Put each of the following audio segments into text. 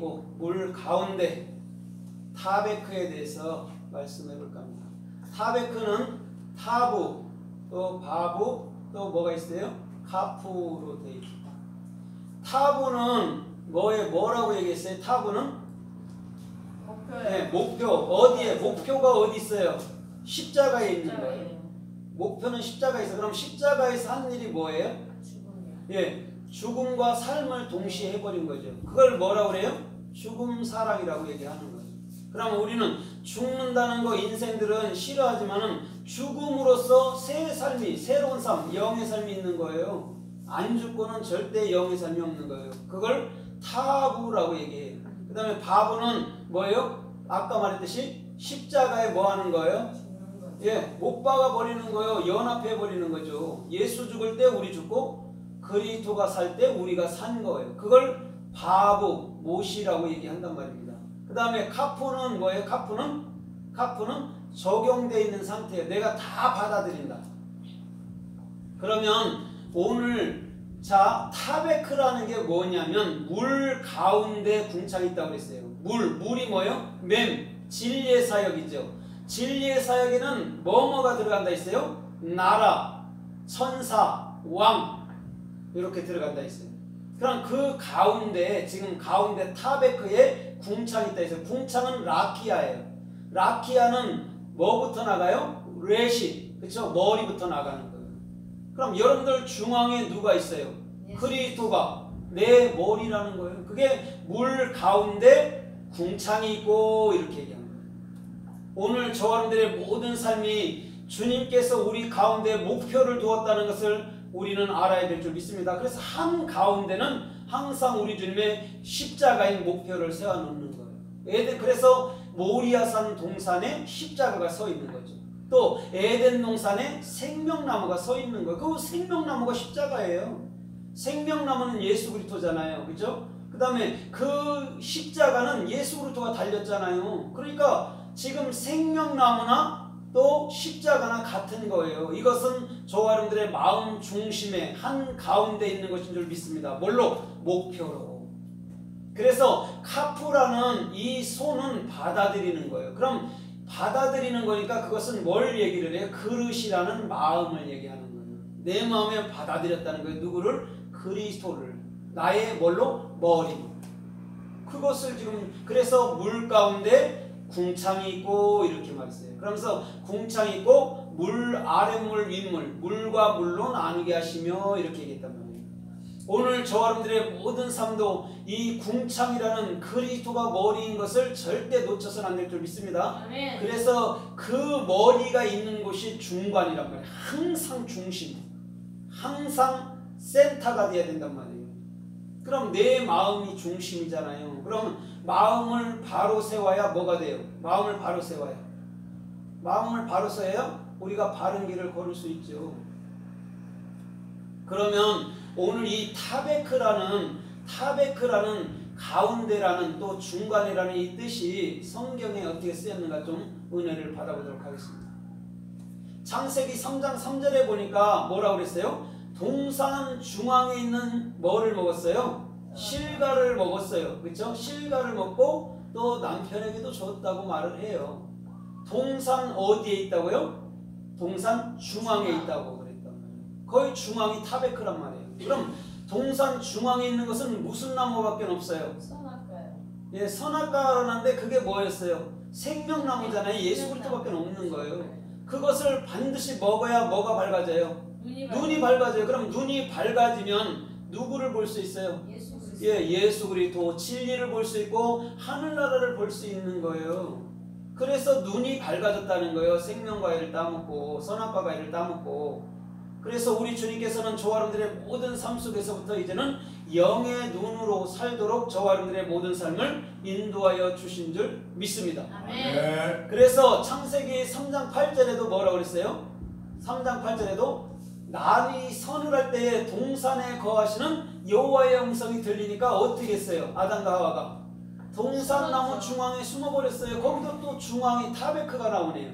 있고 물 가운데 타베크에 대해서 말씀해 볼까 합니다. 타베크는 타부, 또 바부, 또 뭐가 있어요? 카푸로 되어 있습니다. 타부는 뭐라고 얘기했어요? 타부는 네, 목표. 어디에? 목표가 어디 있어요? 십자가에 있는 거예요. 목표는 십자가에 있어요. 그럼 십자가에서 한 일이 뭐예요? 예, 죽음과 삶을 동시에 해버린 거죠. 그걸 뭐라고 그래요? 죽음 사랑이라고 얘기하는 거죠. 그럼 우리는 죽는다는 거 인생들은 싫어하지만은 죽음으로써 새 삶이, 새로운 삶, 영의 삶이 있는 거예요. 안 죽고는 절대 영의 삶이 없는 거예요. 그걸 타부라고 얘기해요. 그 다음에 바부는 뭐예요? 아까 말했듯이 십자가에 뭐 하는 거예요? 예, 못 박아 버리는 거예요. 연합해 버리는 거죠. 예수 죽을 때 우리 죽고 그리스도가 살 때 우리가 산 거예요. 그걸 바부, 못이라고 얘기한단 말입니다. 그 다음에 카푸는 뭐예요? 카푸는 적용되어 있는 상태예요. 내가 다 받아들인다. 그러면 오늘 자 타베크라는 게 뭐냐면 물 가운데 궁창이 있다고 그랬어요. 물이 뭐예요? 진리의 사역이죠. 진리의 사역에는 뭐가 들어간다 했어요? 나라, 천사, 왕 이렇게 들어간다 했어요. 그럼 그 가운데 지금 가운데 타베크에 궁창이 있다 했어요. 궁창은 라키아예요. 라키아는 뭐부터 나가요? 레시, 그렇죠? 머리부터 나가는 거예요. 그럼 여러분들 중앙에 누가 있어요? 그리스도가 내 머리라는 거예요. 그게 물 가운데 궁창이 있고 이렇게 얘기합니다. 오늘 저와 여러분들의 모든 삶이 주님께서 우리 가운데 목표를 두었다는 것을 우리는 알아야 될 줄 믿습니다. 그래서 한 가운데는 항상 우리 주님의 십자가인 목표를 세워놓는 거예요. 그래서 모리아산 동산에 십자가가 서 있는 거죠. 또 에덴 동산에 생명나무가 서 있는 거예요. 그 생명나무가 십자가예요. 생명나무는 예수 그리스도잖아요. 그죠? 그 다음에 그 십자가는 예수 그리스도가 달렸잖아요. 그러니까 지금 생명나무나 또 십자가나 같은 거예요. 이것은 저와 여러분들의 마음 중심에 한 가운데 있는 것인 줄 믿습니다. 뭘로? 목표로. 그래서 카푸라는 이 손은 받아들이는 거예요. 그럼 받아들이는 거니까 그것은 뭘 얘기를 해요? 그릇이라는 마음을 얘기하는 거예요. 내 마음에 받아들였다는 거예요. 누구를? 그리스도를. 나의 뭘로? 머리. 그것을 지금 그래서 물 가운데 궁창이 있고 이렇게 말했어요. 그러면서 궁창이 있고 물 아랫물 윗물 물과 물로 나누게 하시며 이렇게 얘기했단 말이에요. 오늘 저와 여러분들의 모든 삶도 이 궁창이라는 그리스도가 머리인 것을 절대 놓쳐서는 안 될 줄 믿습니다. 아멘. 그래서 그 머리가 있는 곳이 중간이란 말이에요. 항상 중심, 항상 센터가 돼야 된단 말이에요. 그럼 내 마음이 중심이잖아요. 그럼 마음을 바로 세워야 뭐가 돼요? 마음을 바로 세워야. 마음을 바로 세워야 우리가 바른 길을 걸을 수 있죠. 그러면 오늘 이 타베크라는 가운데라는 또 중간이라는 이 뜻이 성경에 어떻게 쓰였는가 좀 은혜를 받아보도록 하겠습니다. 창세기 3장 3절에 보니까 뭐라고 그랬어요? 동산 중앙에 있는 뭐를 먹었어요? 실과를 먹었어요. 그렇죠? 실과를 먹고 또 남편에게도 줬다고 말을 해요. 동산 어디에 있다고요? 동산 중앙에 있다고 그랬단 말이에요. 거의 중앙이 타베크란 말이에요. 그럼 동산 중앙에 있는 것은 무슨 나무밖에 없어요? 선악과요. 예, 선악과라는데 그게 뭐였어요? 생명나무잖아요. 예수 그리스도밖에 없는 거예요. 그것을 반드시 먹어야 뭐가 밝아져요? 눈이 밝아져요. 그럼 눈이 밝아지면 누구를 볼 수 있어요? 예수 그리스도. 예, 예수 그리스도 진리를 볼 수 있고 하늘나라를 볼 수 있는 거예요. 그래서 눈이 밝아졌다는 거예요. 생명과일을 따먹고 선악과 과일을 따먹고. 그래서 우리 주님께서는 저와 여러분들의 모든 삶 속에서부터 이제는 영의 눈으로 살도록 저와 여러분들의 모든 삶을 인도하여 주신 줄 믿습니다. 아멘. 그래서 창세기 3장 8절에도 뭐라고 그랬어요? 3장 8절에도 날이 서늘할 때에 동산에 거하시는 여호와의 음성이 들리니까 어떻게 했어요? 아담과 하와가 동산나무 중앙에 숨어버렸어요. 거기도 또 중앙이 타베크가 나오네요.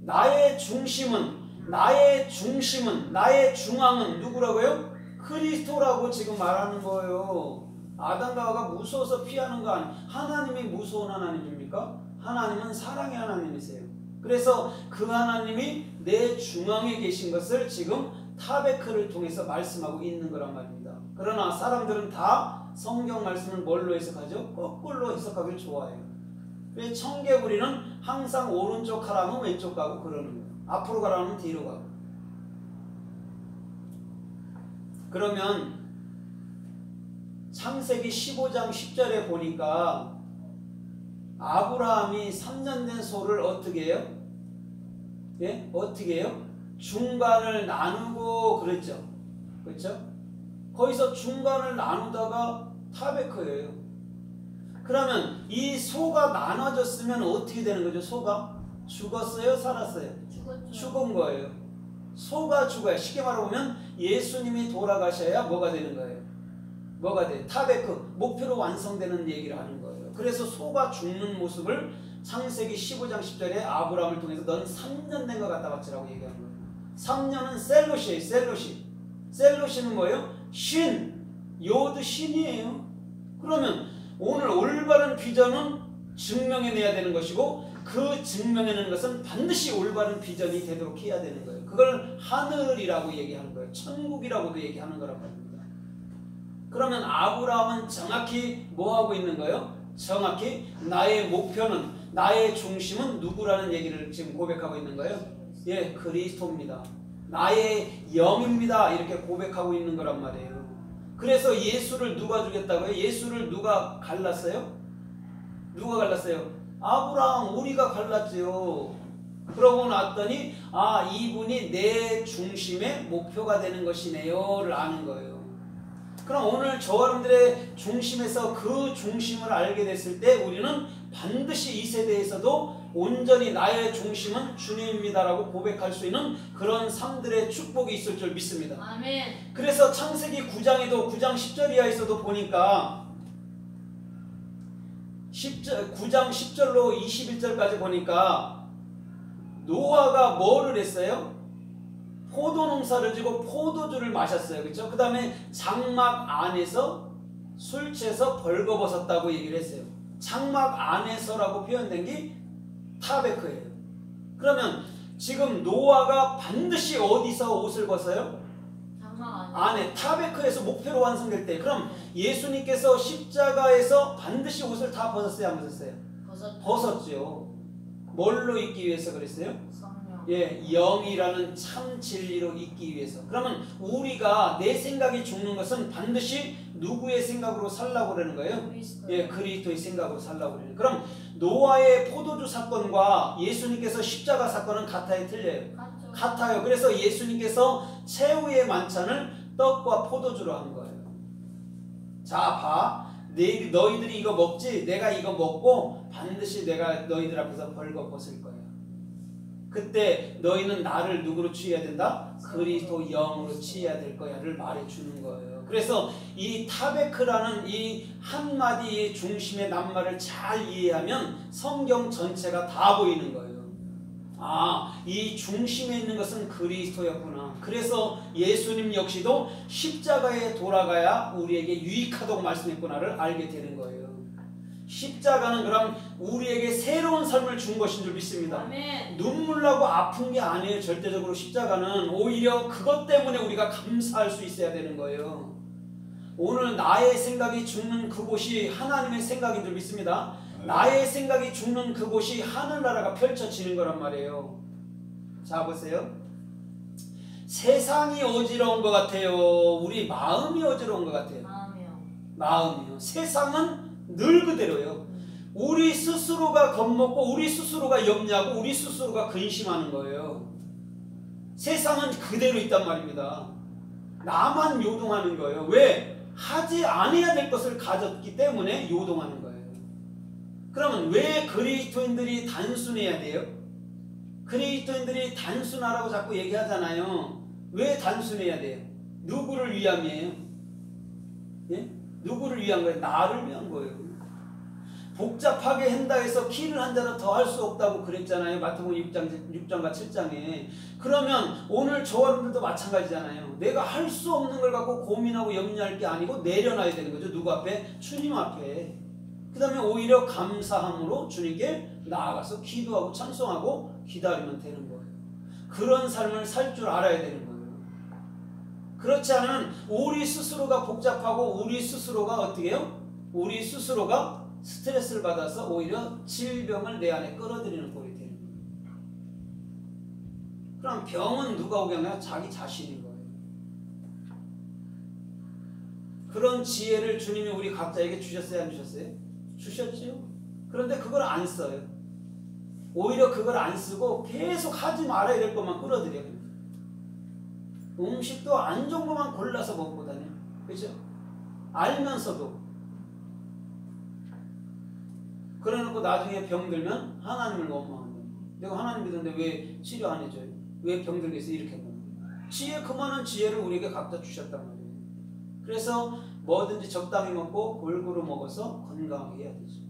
나의 중심은 나의 중앙은 누구라고요? 그리스도라고 지금 말하는 거예요. 아담과 하와가 무서워서 피하는 거 아니에요. 하나님이 무서운 하나님입니까? 하나님은 사랑의 하나님이세요. 그래서 그 하나님이 내 중앙에 계신 것을 지금 타베크를 통해서 말씀하고 있는 거란 말입니다. 그러나 사람들은 다 성경 말씀을 뭘로 해석하죠? 거꾸로 해석하길 좋아해요. 왜 청개구리는 항상 오른쪽 가라면 왼쪽 가고 그러는 거예요. 앞으로 가라면 뒤로 가고. 그러면 창세기 15장 10절에 보니까 아브라함이 3년 된 소를 어떻게 해요? 예? 어떻게 해요? 중간을 나누고 그랬죠. 그렇죠? 거기서 중간을 나누다가 타베크예요. 그러면 이 소가 나눠졌으면 어떻게 되는 거죠? 소가 죽었어요? 살았어요? 죽었죠. 죽은 거예요. 소가 죽어요. 쉽게 말해보면 예수님이 돌아가셔야 뭐가 되는 거예요? 뭐가 돼요? 타베크, 목표로 완성되는 얘기를 하는 거예요. 그래서 소가 죽는 모습을 창세기 15장 10절에 아브라함을 통해서 넌 3년 된 것 같다 바치라고 얘기하는 거예요. 3년은 셀롯이에요. 셀롯이. 셀롯이는 뭐예요? 신. 요드 신이에요. 그러면 오늘 올바른 비전은 증명해내야 되는 것이고 그 증명해내는 것은 반드시 올바른 비전이 되도록 해야 되는 거예요. 그걸 하늘이라고 얘기하는 거예요. 천국이라고도 얘기하는 거란 말입니다. 그러면 아브라함은 정확히 뭐 하고 있는 거예요? 정확히 나의 목표는, 나의 중심은 누구라는 얘기를 지금 고백하고 있는 거예요? 예, 그리스도입니다. 나의 영입니다. 이렇게 고백하고 있는 거란 말이에요. 그래서 예수를 누가 주겠다고요? 예수를 누가 갈랐어요? 누가 갈랐어요? 아브라함, 우리가 갈랐지요. 그러고 났더니 아, 이분이 내 중심의 목표가 되는 것이네요를 아는 거예요. 그럼 오늘 저와 여러분들의 중심에서 그 중심을 알게 됐을 때 우리는 반드시 이 세대에서도 온전히 나의 중심은 주님입니다라고 고백할 수 있는 그런 삶들의 축복이 있을 줄 믿습니다. 아멘. 그래서 창세기 9장에도 9장 10절 이하에서도 보니까 9장 10절로 21절까지 보니까 노아가 뭐를 했어요? 포도 농사를 지고 포도주를 마셨어요. 그렇죠? 그 다음에 장막 안에서 술 취해서 벌거벗었다고 얘기를 했어요. 장막 안에서라고 표현된 게 타베크예요. 그러면 지금 노아가 반드시 어디서 옷을 벗어요? 장막 안에 타베크에서 목표로 완성될 때. 그럼 예수님께서 십자가에서 반드시 옷을 다 벗었어요? 안 벗었어요? 벗었죠. 뭘로 있기 위해서 그랬어요? 성령. 예, 영이라는 참 진리로 있기 위해서. 그러면 우리가 내 생각이 죽는 것은 반드시 누구의 생각으로 살라고 그러는 거예요? 예, 그리스도의 생각으로 살라고 그러는 거예요. 그럼 노아의 포도주 사건과 예수님께서 십자가 사건은 같아요? 틀려요? 같아요. 그래서 예수님께서 최후의 만찬을 떡과 포도주로 한 거예요. 자, 봐. 너희들이 이거 먹지? 내가 이거 먹고 반드시 내가 너희들 앞에서 벌거벗을 거야. 그때 너희는 나를 누구로 취해야 된다? 그리스도 영으로 취해야 될 거야를 말해주는 거예요. 그래서 이 타베크라는 이 한마디의 중심의 낱말을 잘 이해하면 성경 전체가 다 보이는 거예요. 아, 이 중심에 있는 것은 그리스도였구나. 그래서 예수님 역시도 십자가에 돌아가야 우리에게 유익하다고 말씀했구나를 알게 되는 거예요. 십자가는 그럼 우리에게 새로운 삶을 준 것인 줄 믿습니다. 아멘. 눈물 나고 아픈 게 아니에요. 절대적으로 십자가는 오히려 그것 때문에 우리가 감사할 수 있어야 되는 거예요. 오늘 나의 생각이 죽는 그곳이 하나님의 생각인 줄 믿습니다. 나의 생각이 죽는 그곳이 하늘나라가 펼쳐지는 거란 말이에요. 자, 보세요. 세상이 어지러운 것 같아요. 우리 마음이 어지러운 것 같아요. 마음이요. 세상은 늘 그대로요. 우리 스스로가 겁먹고 우리 스스로가 염려하고 우리 스스로가 근심하는 거예요. 세상은 그대로 있단 말입니다. 나만 요동하는 거예요. 왜? 하지 않아야 될 것을 가졌기 때문에 요동하는 거예요. 그러면 왜 그리스도인들이 단순해야 돼요? 그리스도인들이 단순하라고 자꾸 얘기하잖아요. 왜 단순해야 돼요? 누구를 위함이에요? 예? 누구를 위한 거예요? 나를 위한 거예요. 복잡하게 한다 해서 키를 한 자로 더 할 수 없다고 그랬잖아요. 마태복음 6장과 7장에. 그러면 오늘 저와 여러분들도 마찬가지잖아요. 내가 할 수 없는 걸 갖고 고민하고 염려할 게 아니고 내려놔야 되는 거죠. 누구 앞에? 주님 앞에. 그 다음에 오히려 감사함으로 주님께 나아가서 기도하고 찬송하고 기다리면 되는 거예요. 그런 삶을 살 줄 알아야 되는 거예요. 그렇지 않으면 우리 스스로가 복잡하고 우리 스스로가 어떻게 해요? 우리 스스로가 스트레스를 받아서 오히려 질병을 내 안에 끌어들이는 꼴이 되는 거예요. 그럼 병은 누가 오게 하냐? 자기 자신인 거예요. 그런 지혜를 주님이 우리 각자에게 주셨어요? 안 주셨어요? 주셨지요. 그런데 그걸 안 써요. 오히려 그걸 안 쓰고 계속 하지 말아야 될 것만 끌어들여요. 음식도 안 좋은 것만 골라서 먹고 다녀요. 그렇죠? 알면서도. 그래놓고 나중에 병들면 하나님을 원망하는 거예요. 내가 하나님 믿었는데 왜 치료 안 해줘요? 왜 병들게 해서 이렇게 하는 거예요? 지혜, 그만한 지혜를 우리에게 각자 주셨단 말이에요. 그래서 뭐든지 적당히 먹고 골고루 먹어서 건강하게 해야 되죠.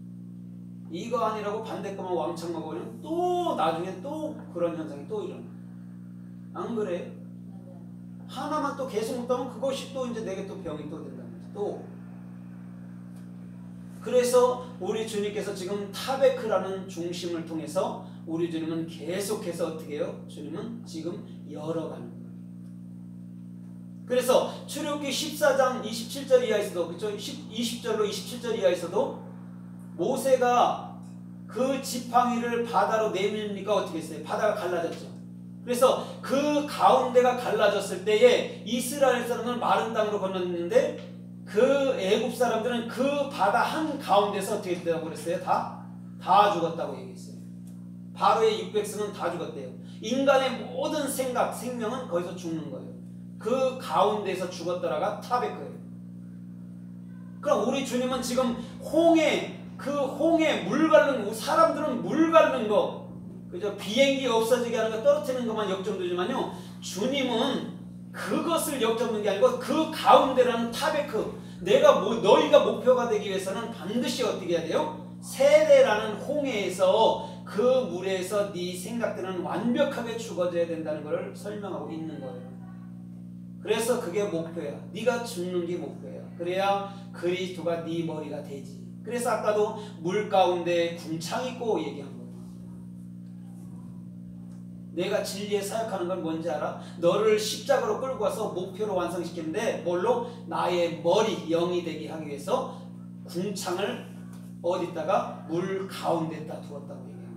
이거 아니라고 반대 것만 왕창 먹으면 또 나중에 또 그런 현상이 또 일어나요. 안 그래요? 하나만 또 계속 먹다 보면 그것이 또 이제 내게 또 병이 또 된다는 거죠. 또. 그래서 우리 주님께서 지금 타베크라는 중심을 통해서 우리 주님은 계속해서 어떻게 해요? 주님은 지금 열어가는 거예요. 그래서 출애굽기 14장 27절 이하에서도, 그렇죠? 20절로 27절 이하에서도 모세가 그 지팡이를 바다로 내밀니까 어떻게 했어요? 바다가 갈라졌죠. 그래서 그 가운데가 갈라졌을 때에 이스라엘 사람은 마른 땅으로 건넜는데 그 애굽 사람들은 그 바다 한 가운데서 어떻게 됐다고 그랬어요? 다 죽었다고 얘기했어요. 바로의 600성은 다 죽었대요. 인간의 모든 생각, 생명은 거기서 죽는 거예요. 그 가운데서 죽었더라가 타베크예요. 그럼 우리 주님은 지금 그 홍해 물 가르는 거, 사람들은 물 가르는 거, 그죠? 비행기 없어지게 하는 거 떨어뜨리는 것만 역정되지만요, 주님은 그것을 역정하는 게 아니고 그 가운데라는 타베크, 너희가 목표가 되기 위해서는 반드시 어떻게 해야 돼요? 세례라는 홍해에서 그 물에서 네 생각들은 완벽하게 죽어져야 된다는 것을 설명하고 있는 거예요. 그래서 그게 목표야. 네가 죽는 게 목표야. 그래야 그리스도가 네 머리가 되지. 그래서 아까도 물 가운데 궁창 있고 얘기한 거예요. 내가 진리에 사역하는 건 뭔지 알아? 너를 십자가로 끌고 와서 목표로 완성시키는데 뭘로? 나의 머리, 영이 되게 하기 위해서 궁창을 어디다가? 물 가운데다 두었다고 얘기해요.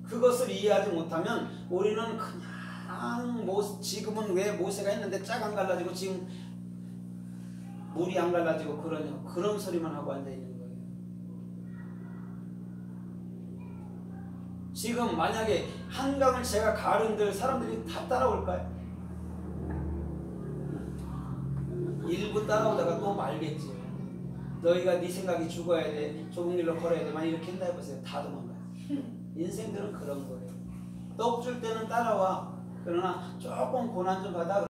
그것을 이해하지 못하면 우리는 그냥 지금은 왜 모세가 했는데 짝 안 갈라지고 지금 물이 안 갈라지고 그러냐, 그런 소리만 하고 앉아있는 거예요. 지금 만약에 한강을 제가 가른들 사람들이 다 따라올까요? 일부 따라오다가 또 말겠지. 너희가 네 생각이 죽어야 돼, 좁은 길로 걸어야 돼, 만 이렇게 한다 해보세요. 다 도망가요. 인생들은 그런 거예요. 떡 줄 때는 따라와. 그러나 조금 고난 좀 받아